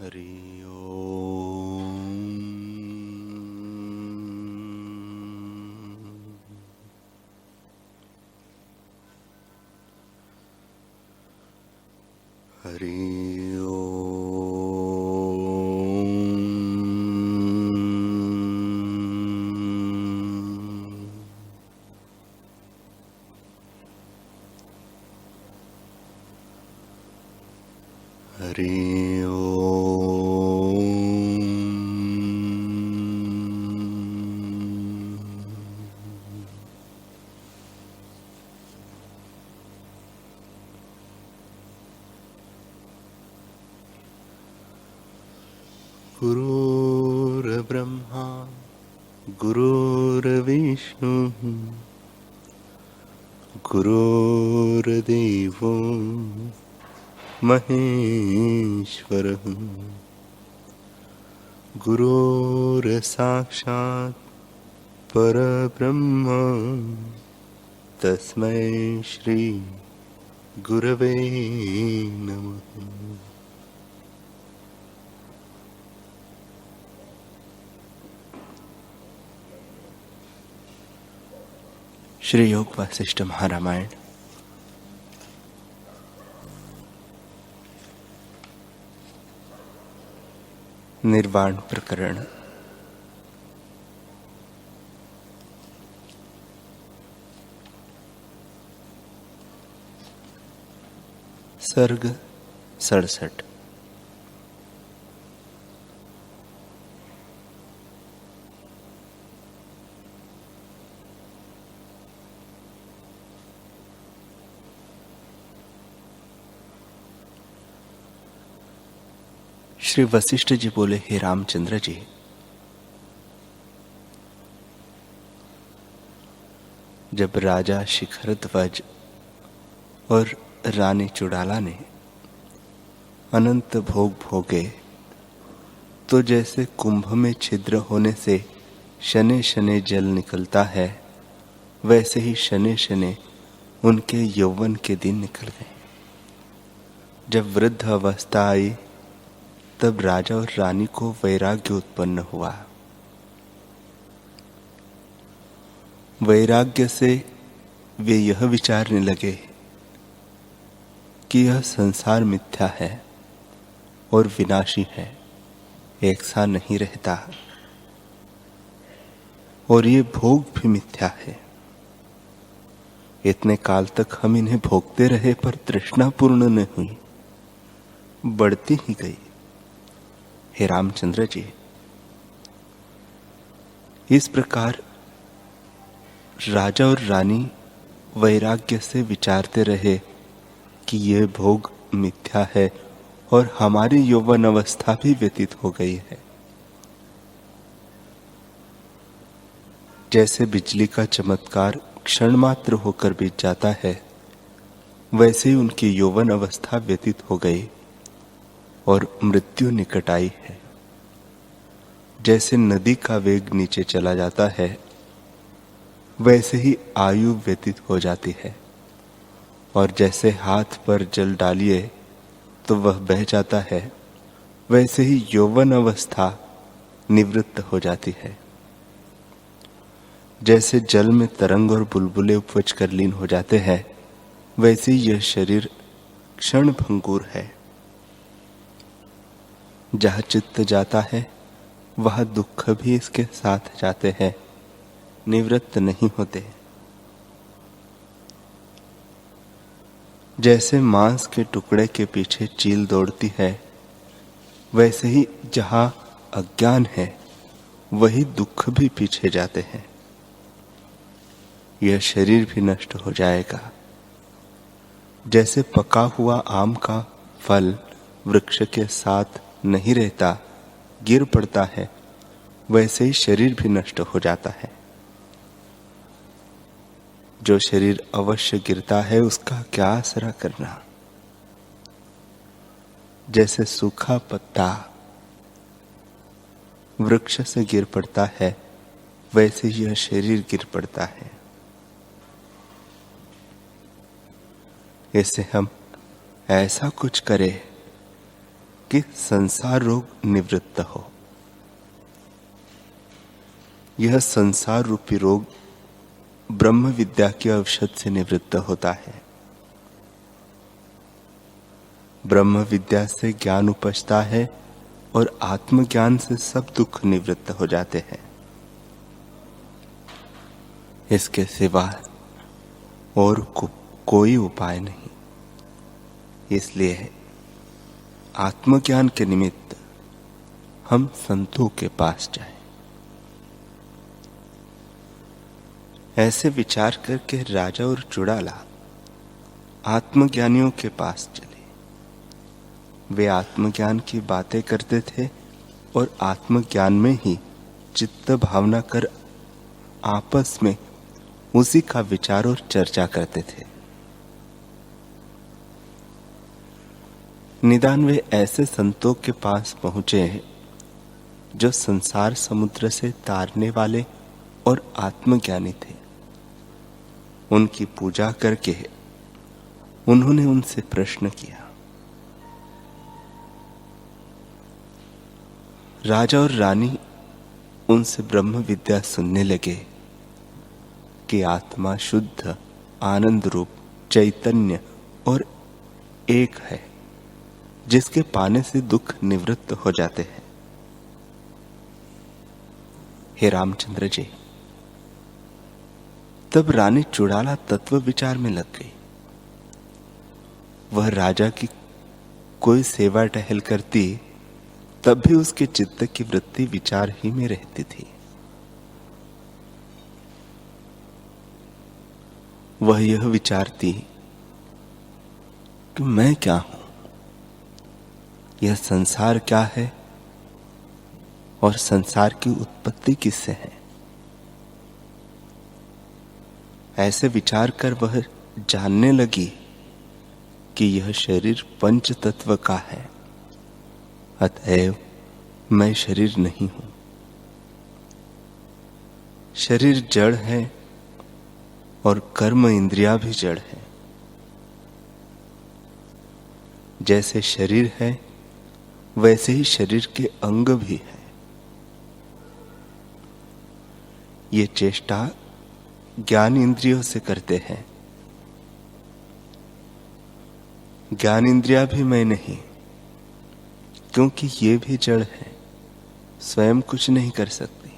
हरि ओम। हरि ओम। हरि गुरुर्ब्रह्मा गुरुर्विष्णु गुरुर्देवो महेश्वरः गुरुर्साक्षात् परब्रह्म तस्मै श्री गुरवे नमः। श्री योग वासिष्ठ महारामायण निर्वाण प्रकरण। सर्ग 67। श्री वशिष्ठ जी बोले, हे रामचंद्र जी, जब राजा शिखर ध्वज और रानी चुड़ाला ने अनंत भोग भोगे तो जैसे कुंभ में छिद्र होने से शने शने जल निकलता है, वैसे ही शने शने उनके यौवन के दिन निकल गए। जब वृद्ध अवस्था आई तब राजा और रानी को वैराग्य उत्पन्न हुआ। वैराग्य से वे यह विचारने लगे कि यह संसार मिथ्या है और विनाशी है, एक सा नहीं रहता, और ये भोग भी मिथ्या है। इतने काल तक हम इन्हें भोगते रहे पर तृष्णा पूर्ण न हुई, बढ़ती ही गई। हे रामचंद्र जी, इस प्रकार राजा और रानी वैराग्य से विचारते रहे कि यह भोग मिथ्या है और हमारी यौवन अवस्था भी व्यतीत हो गई है। जैसे बिजली का चमत्कार क्षण मात्र होकर बीत जाता है, वैसे ही उनकी यौवन अवस्था व्यतीत हो गई और मृत्यु निकट आई है। जैसे नदी का वेग नीचे चला जाता है, वैसे ही आयु व्यतीत हो जाती है, और जैसे हाथ पर जल डालिए तो वह बह जाता है, वैसे ही यौवन अवस्था निवृत्त हो जाती है। जैसे जल में तरंग और बुलबुले उपवच कर लीन हो जाते हैं, वैसे ही यह शरीर क्षण भंगुर है। जहाँ चित्त जाता है वह दुख भी इसके साथ जाते हैं, निवृत्त नहीं होते। जैसे मांस के टुकड़े के पीछे चील दौड़ती है, वैसे ही जहाँ अज्ञान है वही दुख भी पीछे जाते हैं। यह शरीर भी नष्ट हो जाएगा। जैसे पका हुआ आम का फल वृक्ष के साथ नहीं रहता, गिर पड़ता है, वैसे ही शरीर भी नष्ट हो जाता है। जो शरीर अवश्य गिरता है उसका क्या आसरा करना। जैसे सूखा पत्ता वृक्ष से गिर पड़ता है, वैसे ही यह शरीर गिर पड़ता है। इससे हम ऐसा कुछ करें कि संसार रोग निवृत्त हो। यह संसार रूपी रोग ब्रह्म विद्या के औषध से निवृत्त होता है। ब्रह्म विद्या से ज्ञान उपजता है और आत्मज्ञान से सब दुख निवृत्त हो जाते हैं। इसके सिवा और कोई उपाय नहीं। इसलिए आत्मज्ञान के निमित्त हम संतों के पास जाएं। ऐसे विचार करके राजा और चुड़ाला आत्मज्ञानियों के पास चले। वे आत्मज्ञान की बातें करते थे और आत्मज्ञान में ही चित्त भावना कर आपस में उसी का विचार और चर्चा करते थे। निदान वे ऐसे संतों के पास पहुंचे जो संसार समुद्र से तारने वाले और आत्मज्ञानी थे। उनकी पूजा करके उन्होंने उनसे प्रश्न किया। राजा और रानी उनसे ब्रह्म विद्या सुनने लगे कि आत्मा शुद्ध, आनंद रूप, चैतन्य और एक है, जिसके पाने से दुख निवृत्त हो जाते हैं। हे रामचंद्र जी, तब रानी चुड़ाला तत्व विचार में लग गई। वह राजा की कोई सेवा टहल करती तब भी उसके चित्त की वृत्ति विचार ही में रहती थी। वह यह विचारती कि मैं क्या हूं, यह संसार क्या है और संसार की उत्पत्ति किससे है। ऐसे विचार कर वह जानने लगी कि यह शरीर पंच तत्व का है, अतएव मैं शरीर नहीं हूं। शरीर जड़ है और कर्म इंद्रिया भी जड़ है। जैसे शरीर है वैसे ही शरीर के अंग भी है। ये चेष्टा ज्ञान इंद्रियों से करते हैं। ज्ञान इंद्रिया भी मैं नहीं, क्योंकि ये भी जड़ है, स्वयं कुछ नहीं कर सकती।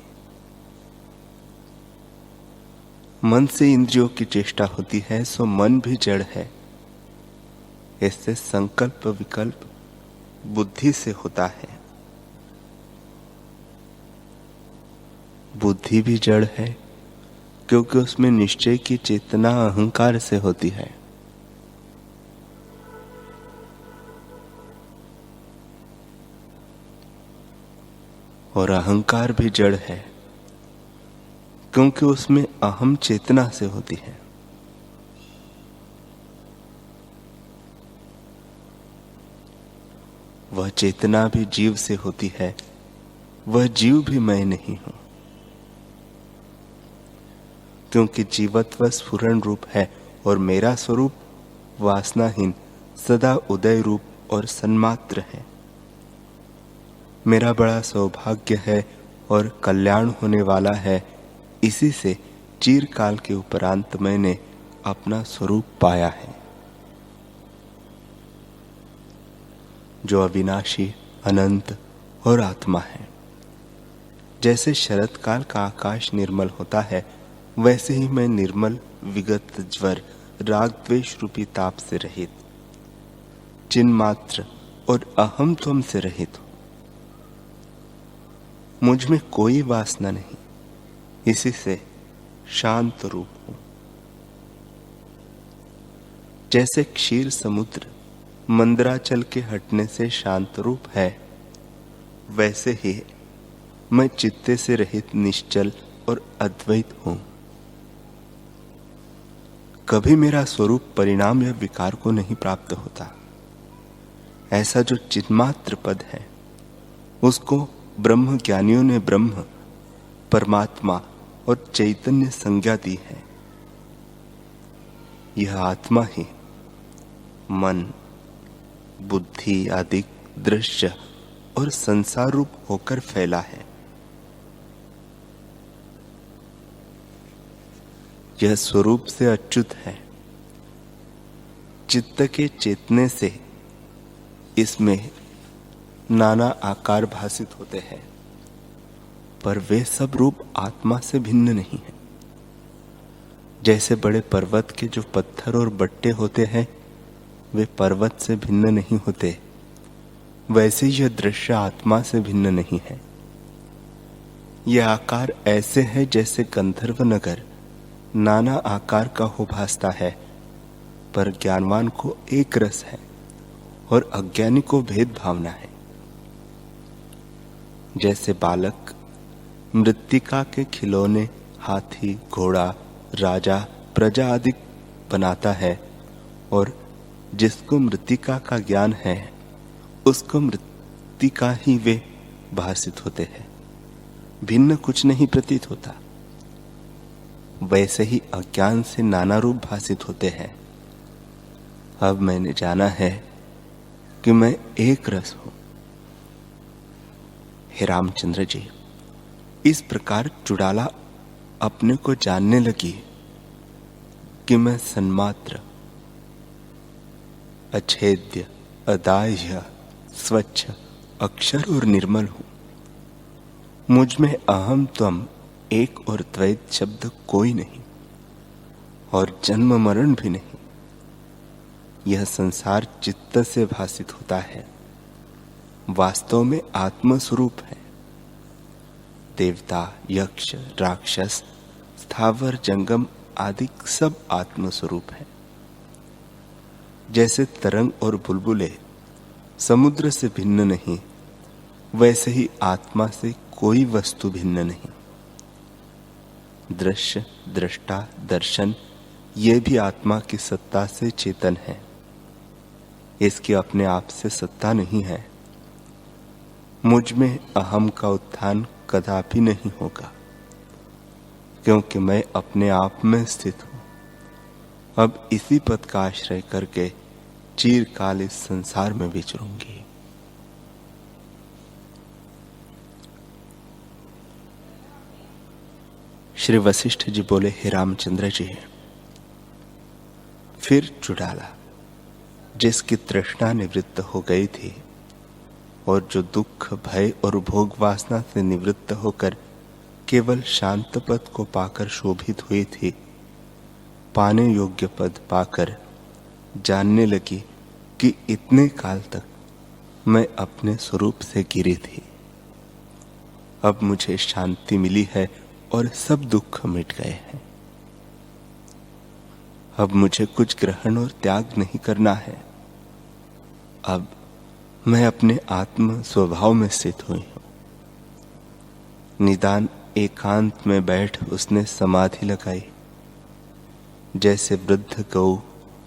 मन से इंद्रियों की चेष्टा होती है, सो मन भी जड़ है। इससे संकल्प विकल्प बुद्धि से होता है। बुद्धि भी जड़ है, क्योंकि उसमें निश्चय की चेतना अहंकार से होती है। और अहंकार भी जड़ है, क्योंकि उसमें अहम चेतना से होती है। वह चेतना भी जीव से होती है, वह जीव भी मैं नहीं हूं, क्योंकि जीवत्व स्फुरण रूप है और मेरा स्वरूप वासनाहीन, सदा उदय रूप और सन्मात्र है। मेरा बड़ा सौभाग्य है और कल्याण होने वाला है। इसी से चिरकाल के उपरांत मैंने अपना स्वरूप पाया है, जो अविनाशी, अनंत और आत्मा है। जैसे शरद काल का आकाश निर्मल होता है, वैसे ही मैं निर्मल, विगत ज्वर, राग द्वेष रूपी ताप से रहित, चिन्ह मात्र और अहम त्वम से रहित हूं। मुझ में कोई वासना नहीं, इसी से शांत रूप हूं। जैसे क्षीर समुद्र मंदराचल के हटने से शांत रूप है, वैसे ही मैं चित्ते से रहित निश्चल और अद्वैत हूं। कभी मेरा स्वरूप परिणाम या विकार को नहीं प्राप्त होता। ऐसा जो चिन्मात्र पद है, उसको ब्रह्म ज्ञानियों ने ब्रह्म, परमात्मा और चैतन्य संज्ञा दी है। यह आत्मा ही मन, बुद्धि आदि दृश्य और संसार रूप होकर फैला है। यह स्वरूप से अच्युत है। चित्त के चेतने से इसमें नाना आकार भासित होते हैं, पर वे सब रूप आत्मा से भिन्न नहीं है। जैसे बड़े पर्वत के जो पत्थर और बट्टे होते हैं वे पर्वत से भिन्न नहीं होते, वैसे यह दृश्य आत्मा से भिन्न नहीं है। यह आकार ऐसे है जैसे गंधर्व नगर नाना आकार का हो भासता है, पर ज्ञानवान को एक रस है और अज्ञानी को भेद भावना है। जैसे बालक मृत्तिका के खिलौने हाथी, घोड़ा, राजा, प्रजा आदि बनाता है और जिसको मृत्तिका का ज्ञान है उसको मृत्तिका ही वे भासित होते हैं, भिन्न कुछ नहीं प्रतीत होता। वैसे ही अज्ञान से नाना रूप भासित होते हैं। अब मैंने जाना है कि मैं एक रस हूं। हे रामचंद्र जी, इस प्रकार चुड़ाला अपने को जानने लगी कि मैं सन्मात्र, अछेद्य, अदाह्य, स्वच्छ, अक्षर और निर्मल हूं। मुझ में अहम त्वम एक और द्वैत शब्द कोई नहीं और जन्म मरण भी नहीं। यह संसार चित्त से भासित होता है, वास्तव में आत्म स्वरूप है। देवता, यक्ष, राक्षस, स्थावर, जंगम आदि सब आत्म स्वरूप है। जैसे तरंग और बुलबुले समुद्र से भिन्न नहीं, वैसे ही आत्मा से कोई वस्तु भिन्न नहीं। दृश्य, दृष्टा, दर्शन ये भी आत्मा की सत्ता से चेतन है। इसकी अपने आप से सत्ता नहीं है। मुझ में अहम का उत्थान कदापि नहीं होगा, क्योंकि मैं अपने आप में स्थित हूं। अब इसी पद का आश्रय करके चिरकाल इस संसार में विचरूंगी। श्री वशिष्ठ जी बोले, हे रामचंद्र जी, फिर चुड़ाला जिसकी तृष्णा निवृत्त हो गई थी और जो दुख, भय और भोग वासना से निवृत्त होकर केवल शांत पद को पाकर शोभित हुई थी, पाने योग्य पद पाकर जानने लगी कि इतने काल तक मैं अपने स्वरूप से गिरी थी। अब मुझे शांति मिली है और सब दुख मिट गए हैं। अब मुझे कुछ ग्रहण और त्याग नहीं करना है। अब मैं अपने आत्म स्वभाव में स्थित हुई हूं। निदान एकांत में बैठ उसने समाधि लगाई। जैसे वृद्ध गौ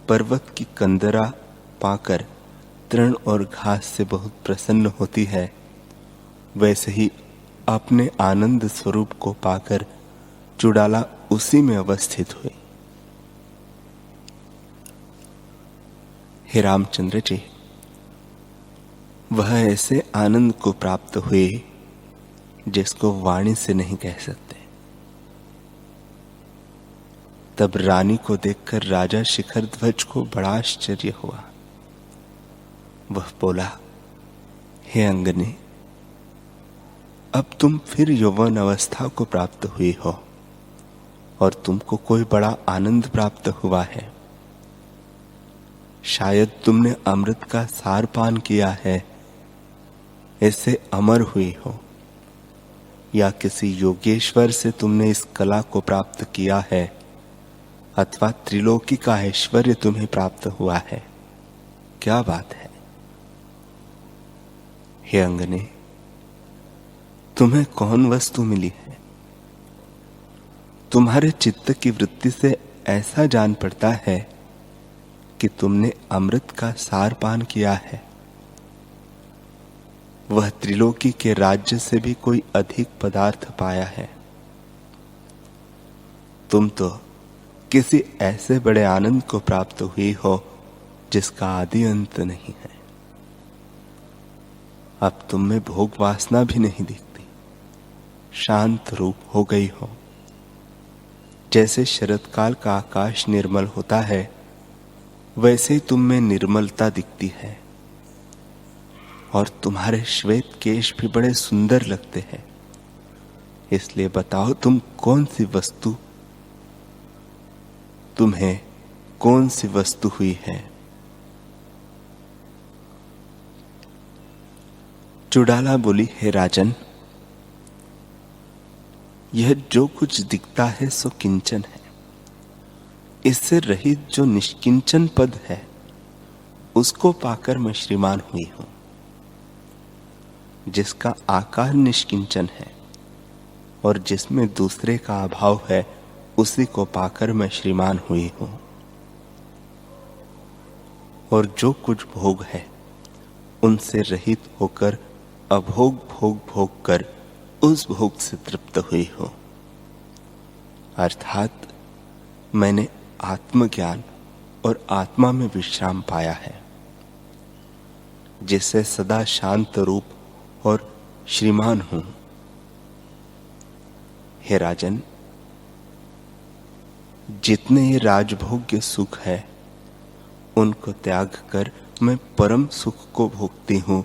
पर्वत की कंदरा पाकर तृण और घास से बहुत प्रसन्न होती है, वैसे ही अपने आनंद स्वरूप को पाकर चुड़ाला उसी में अवस्थित हुई। हे रामचंद्र जी, वह ऐसे आनंद को प्राप्त हुए जिसको वाणी से नहीं कह सकते। तब रानी को देखकर राजा शिखर ध्वज को बड़ा आश्चर्य हुआ। वह बोला, हे अंगने, अब तुम फिर यौवन अवस्था को प्राप्त हुई हो और तुमको कोई बड़ा आनंद प्राप्त हुआ है। शायद तुमने अमृत का सार पान किया है, इससे अमर हुई हो, या किसी योगेश्वर से तुमने इस कला को प्राप्त किया है, अथवा त्रिलोकी का ऐश्वर्य तुम्हें प्राप्त हुआ है। क्या बात है? हे अंगने, तुम्हें कौन वस्तु मिली है? तुम्हारे चित्त की वृत्ति से ऐसा जान पड़ता है कि तुमने अमृत का सार पान किया है। वह त्रिलोकी के राज्य से भी कोई अधिक पदार्थ पाया है। तुम तो किसी ऐसे बड़े आनंद को प्राप्त हुई हो जिसका आदि अंत नहीं है। अब तुम में भोग वासना भी नहीं दिखती, शांत रूप हो गई हो। जैसे शरतकाल का आकाश निर्मल होता है, वैसे ही तुम में निर्मलता दिखती है। और तुम्हारे श्वेत केश भी बड़े सुंदर लगते हैं। इसलिए बताओ, तुम्हें कौन सी वस्तु हुई है? चुड़ाला बोली, हे राजन, यह जो कुछ दिखता है सो किंचन है। इससे रहित जो निष्किंचन पद है, उसको पाकर मैं श्रीमान हुई हूं। जिसका आकार निष्किंचन है और जिसमें दूसरे का अभाव है, उसी को पाकर मैं श्रीमान हुई हूं। और जो कुछ भोग है, उनसे रहित होकर अभोग भोग भोग कर उस भोग से तृप्त हुई हूं। अर्थात मैंने आत्मज्ञान और आत्मा में विश्राम पाया है, जिससे सदा शांत रूप और श्रीमान हूं। हे राजन, जितने ये राजभोग्य सुख है, उनको त्याग कर मैं परम सुख को भोगती हूं।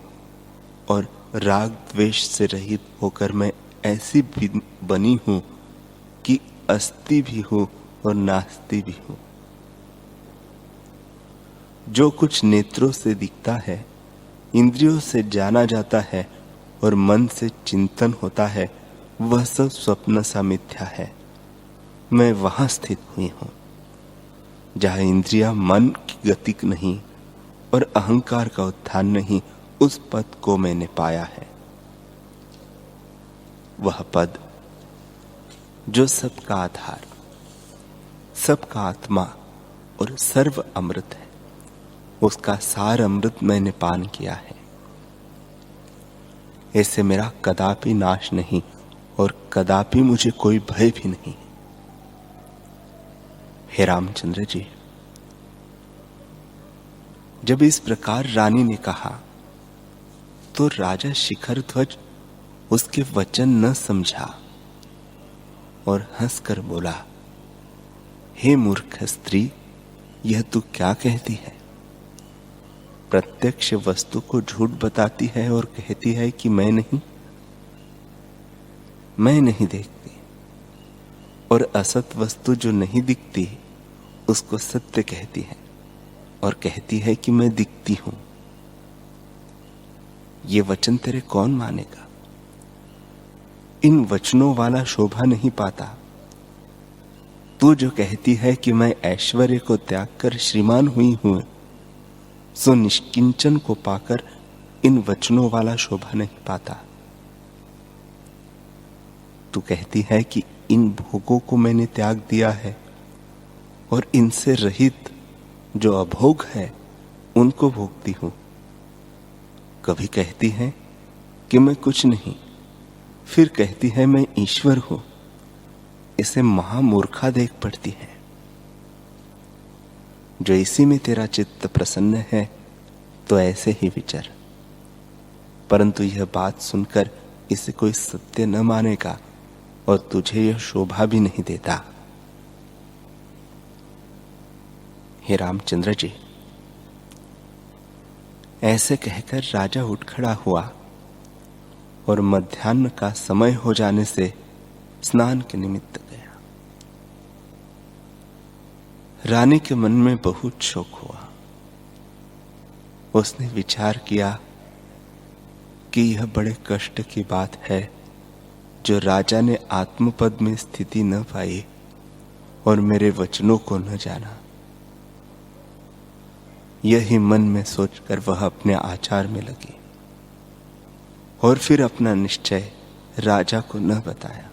और राग द्वेष से रहित होकर मैं ऐसी बनी हूं कि अस्ति भी हूं और नास्ति भी हूं। जो कुछ नेत्रों से दिखता है, इंद्रियों से जाना जाता है और मन से चिंतन होता है, वह सब स्वप्न सा मिथ्या है। मैं वहां स्थित हुई हूं जहां इंद्रियां मन की गति नहीं और अहंकार का उत्थान नहीं। उस पद को मैंने पाया है। वह पद जो सबका आधार, सबका आत्मा और सर्व अमृत है, उसका सार अमृत मैंने पान किया है। ऐसे मेरा कदापि नाश नहीं और कदापि मुझे कोई भय भी नहीं। हे रामचंद्र जी, जब इस प्रकार रानी ने कहा तो राजा शिखर ध्वज उसके वचन न समझा और हंसकर बोला, हे मूर्ख स्त्री, यह तू क्या कहती है? प्रत्यक्ष वस्तु को झूठ बताती है और कहती है कि मैं नहीं देखती। और असत वस्तु जो नहीं दिखती, उसको सत्य कहती है और कहती है कि मैं दिखती हूं। ये वचन तेरे कौन मानेगा? इन वचनों वाला शोभा नहीं पाता। तू जो कहती है कि मैं ऐश्वर्य को त्याग कर श्रीमान हुई हूं, सो निष्किंचन को पाकर इन वचनों वाला शोभा नहीं पाता। तू कहती है कि इन भोगों को मैंने त्याग दिया है और इनसे रहित जो अभोग है उनको भोगती हूं। कभी कहती है कि मैं कुछ नहीं, फिर कहती है मैं ईश्वर हूं। इसे महामूर्खा देख पड़ती है। जो इसी में तेरा चित्त प्रसन्न है तो ऐसे ही विचर, परंतु यह बात सुनकर इसे कोई सत्य न मानेगा और तुझे यह शोभा भी नहीं देता। हे रामचंद्र जी, ऐसे कहकर राजा उठ खड़ा हुआ और मध्याह्न का समय हो जाने से स्नान के निमित्त गया। रानी के मन में बहुत शोक हुआ। उसने विचार किया कि यह बड़े कष्ट की बात है जो राजा ने आत्मपद में स्थिति न पाई और मेरे वचनों को न जाना। यही मन में सोचकर वह अपने आचार में लगी और फिर अपना निश्चय राजा को न बताया।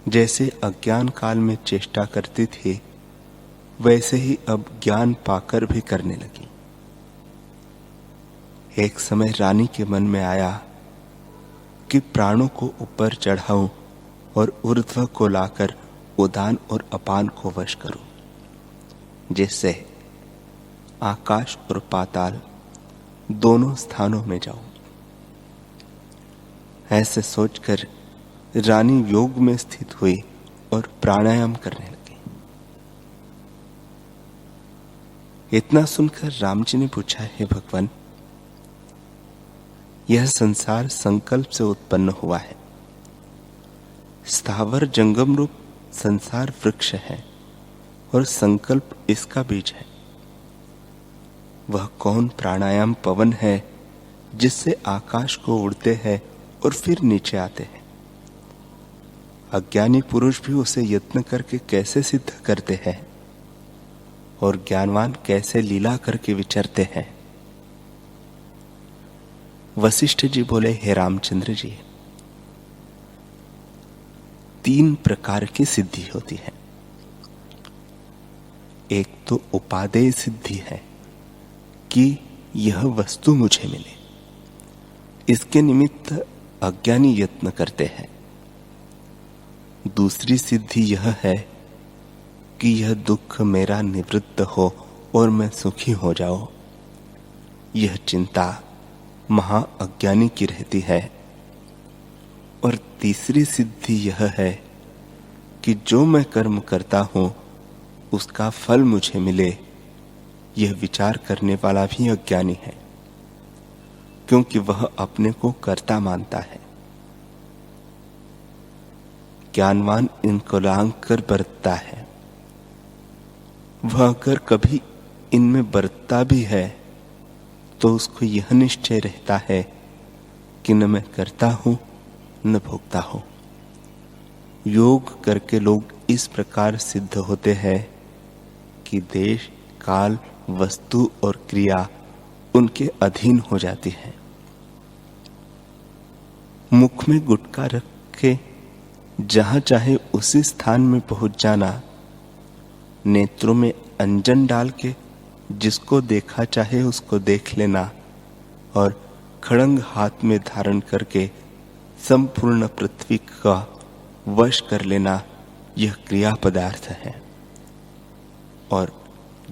जैसे अज्ञान काल में चेष्टा करती थी, वैसे ही अब ज्ञान पाकर भी करने लगी। एक समय रानी के मन में आया कि प्राणों को ऊपर चढ़ाऊं और ऊर्ध्व को लाकर उदान और अपान को वश करूं, जिससे आकाश और पाताल दोनों स्थानों में जाऊं। ऐसे सोचकर रानी योग में स्थित हुई और प्राणायाम करने लगी। इतना सुनकर राम जी ने पूछा, हे भगवान, यह संसार संकल्प से उत्पन्न हुआ है। स्थावर जंगम रूप संसार वृक्ष है और संकल्प इसका बीज है। वह कौन प्राणायाम पवन है जिससे आकाश को उड़ते हैं और फिर नीचे आते हैं? अज्ञानी पुरुष भी उसे यत्न करके कैसे सिद्ध करते हैं और ज्ञानवान कैसे लीला करके विचरते हैं? वशिष्ठ जी बोले, हे रामचंद्र जी, 3 प्रकार की सिद्धि होती है। एक तो उपादेय सिद्धि है कि यह वस्तु मुझे मिले, इसके निमित्त अज्ञानी यत्न करते हैं। दूसरी सिद्धि यह है कि यह दुख मेरा निवृत्त हो और मैं सुखी हो जाऊं। यह चिंता महा अज्ञानी की रहती है। और तीसरी सिद्धि यह है कि जो मैं कर्म करता हूं उसका फल मुझे मिले। यह विचार करने वाला भी अज्ञानी है, क्योंकि वह अपने को कर्ता मानता है। ज्ञानवान इनको लांघ कर बरतता है। वह अगर कभी इनमें बरतता भी है तो उसको यह निश्चय रहता है कि न मैं करता हूं न भोगता हूं। योग करके लोग इस प्रकार सिद्ध होते हैं कि देश, काल, वस्तु और क्रिया उनके अधीन हो जाती है। मुख में गुटखा रख के जहां चाहे उसी स्थान में पहुंच जाना, नेत्रों में अंजन डाल के जिसको देखा चाहे उसको देख लेना और खड़ंग हाथ में धारण करके संपूर्ण पृथ्वी का वश कर लेना, यह क्रिया पदार्थ है। और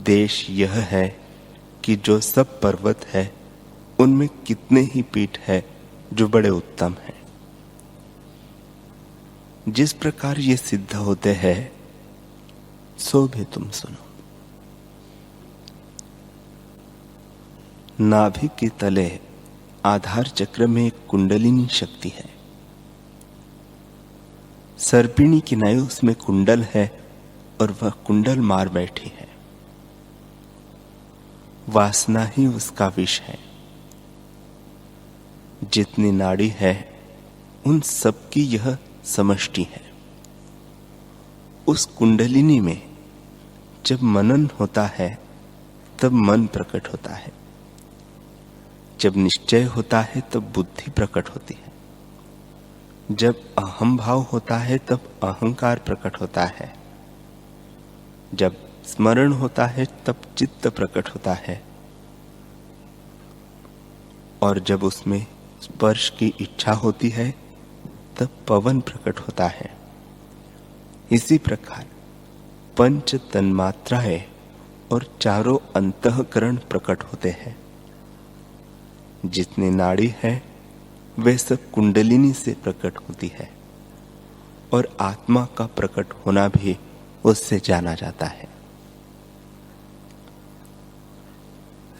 देश यह है कि जो सब पर्वत है उनमें कितने ही पीठ है जो बड़े उत्तम हैं। जिस प्रकार ये सिद्ध होते हैं सो भी तुम सुनो। नाभि के तले आधार चक्र में एक कुंडलिनी शक्ति है। सर्पिणी की नाई उसमें कुंडल है और वह कुंडल मार बैठी है। वासना ही उसका विष है। जितनी नाड़ी है उन सब की यह समष्टि है। उस कुंडलिनी में जब मनन होता है तब मन प्रकट होता है। जब निश्चय होता है तब बुद्धि प्रकट होती है। जब अहम भाव होता है तब अहंकार प्रकट होता है। जब स्मरण होता है तब चित्त प्रकट होता है। और जब उसमें स्पर्श की इच्छा होती है तब पवन प्रकट होता है। इसी प्रकार पंच तन्मात्राएं और चारों अंतःकरण प्रकट होते हैं। जितनी नाड़ी है वे सब कुंडलिनी से प्रकट होती है और आत्मा का प्रकट होना भी उससे जाना जाता है।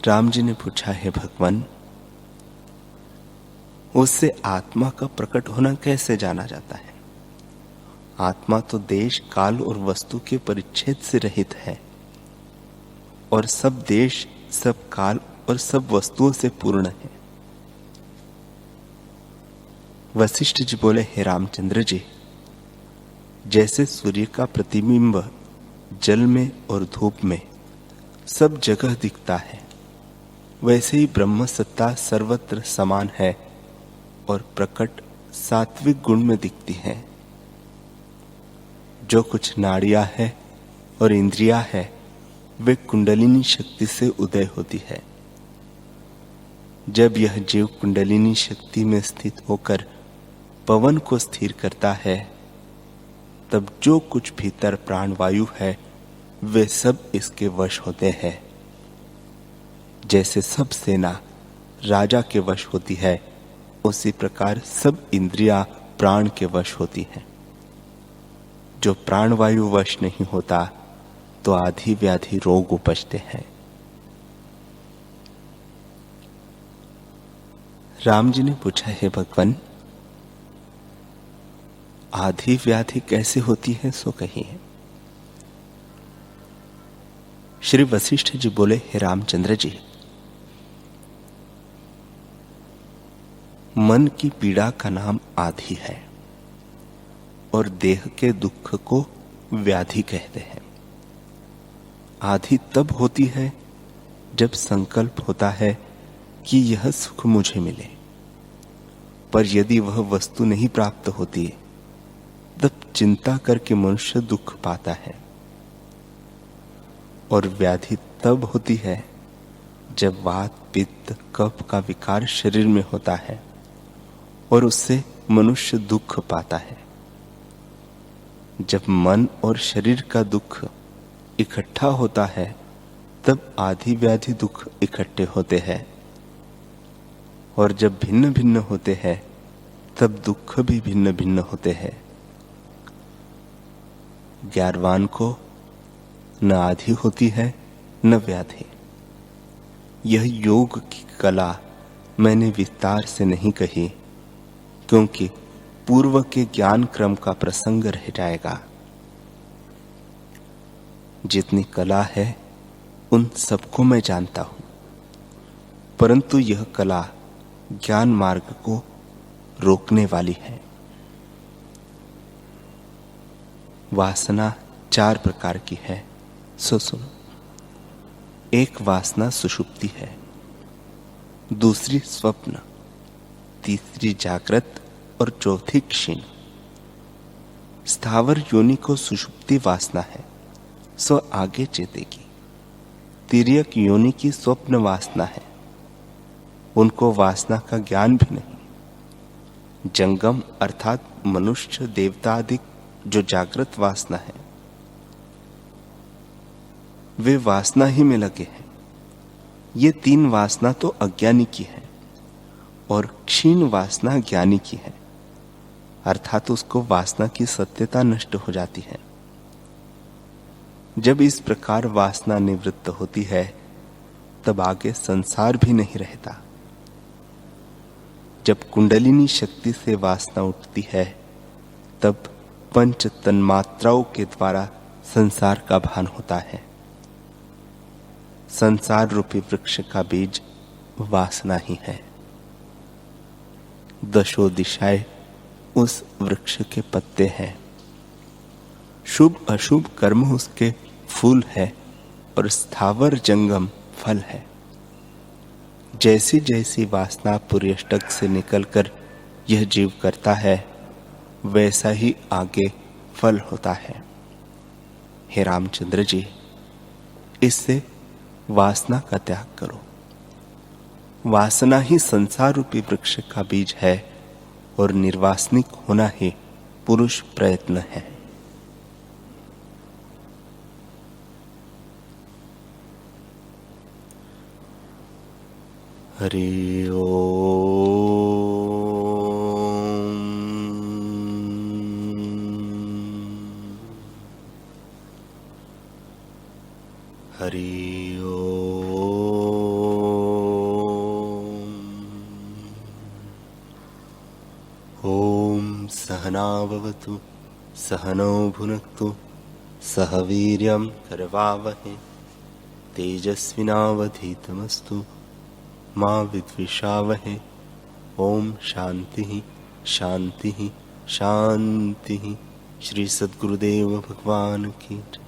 राम जी ने पूछा, हे भगवान, उससे आत्मा का प्रकट होना कैसे जाना जाता है? आत्मा तो देश, काल और वस्तु के परिच्छेद से रहित है और सब देश, सब काल और सब वस्तुओं से पूर्ण है। वशिष्ठ जी बोले, हे रामचंद्र जी, जैसे सूर्य का प्रतिबिंब जल में और धूप में सब जगह दिखता है, वैसे ही ब्रह्म सत्ता सर्वत्र समान है और प्रकट सात्विक गुण में दिखती है। जो कुछ नाड़ियां है और इंद्रियां है वे कुंडलिनी शक्ति से उदय होती है। जब यह जीव कुंडलिनी शक्ति में स्थित होकर पवन को स्थिर करता है तब जो कुछ भीतर प्राणवायु है वे सब इसके वश होते हैं। जैसे सब सेना राजा के वश होती है, उसी प्रकार सब इंद्रियां प्राण के वश होती हैं। जो प्राणवायु वश नहीं होता तो आधी व्याधि रोग उपजते हैं। राम जी ने पूछा, है भगवान, आधी व्याधि कैसे होती है सो कहिए। श्री वशिष्ठ जी बोले, हे रामचंद्र जी, मन की पीड़ा का नाम आधि है और देह के दुख को व्याधि कहते हैं। आधि तब होती है जब संकल्प होता है कि यह सुख मुझे मिले, पर यदि वह वस्तु नहीं प्राप्त होती तब चिंता करके मनुष्य दुख पाता है। और व्याधि तब होती है जब वात, पित्त, कफ का विकार शरीर में होता है और उससे मनुष्य दुख पाता है। जब मन और शरीर का दुख इकट्ठा होता है तब आधि व्याधि दुख इकट्ठे होते हैं, और जब भिन्न भिन्न होते हैं तब दुख भी भिन्न भिन्न होते हैं। ज्ञानवान को न आधि होती है न व्याधि। यह योग की कला मैंने विस्तार से नहीं कही, क्योंकि पूर्व के ज्ञान क्रम का प्रसंग रह जाएगा। जितनी कला है उन सबको मैं जानता हूं, परंतु यह कला ज्ञान मार्ग को रोकने वाली है। वासना 4 प्रकार की है, सो सुनो। एक वासना सुषुप्ति है, दूसरी स्वप्न, तीसरी जागृत और चौथी क्षीण। स्थावर योनि को सुषुप्ति वासना है, सो आगे चेतेगी। तिर्यक योनि की स्वप्न वासना है, उनको वासना का ज्ञान भी नहीं। जंगम अर्थात मनुष्य, देवता आदि जो जागृत वासना है, वे वासना ही में लगे हैं। ये 3 वासना तो अज्ञानी की है और क्षीण वासना ज्ञानी की है, अर्थात उसको वासना की सत्यता नष्ट हो जाती है। जब इस प्रकार वासना निवृत्त होती है तब आगे संसार भी नहीं रहता। जब कुंडलिनी शक्ति से वासना उठती है तब पंच तन्मात्राओं के द्वारा संसार का भान होता है। संसार रूपी वृक्ष का बीज वासना ही है। दशो दिशाएं उस वृक्ष के पत्ते हैं। शुभ अशुभ कर्म उसके फूल है और स्थावर जंगम फल है। जैसी जैसी वासना पुर्यष्टक से निकलकर यह जीव करता है, वैसा ही आगे फल होता है। हे रामचंद्र जी, इससे वासना का त्याग करो। वासना ही संसार रूपी वृक्ष का बीज है और निर्वासनिक होना ही पुरुष प्रयत्न है। हरि ओम। हरि ओम। ओम सहना भवतु, सहनौ भुनक्तु, सह वीर्यं करवावहै, तेजस्विनावधीतमस्तु मा विद्विषावहै। ओम शांति शांति शांति। श्री सद्गुरुदेव भगवान की जय।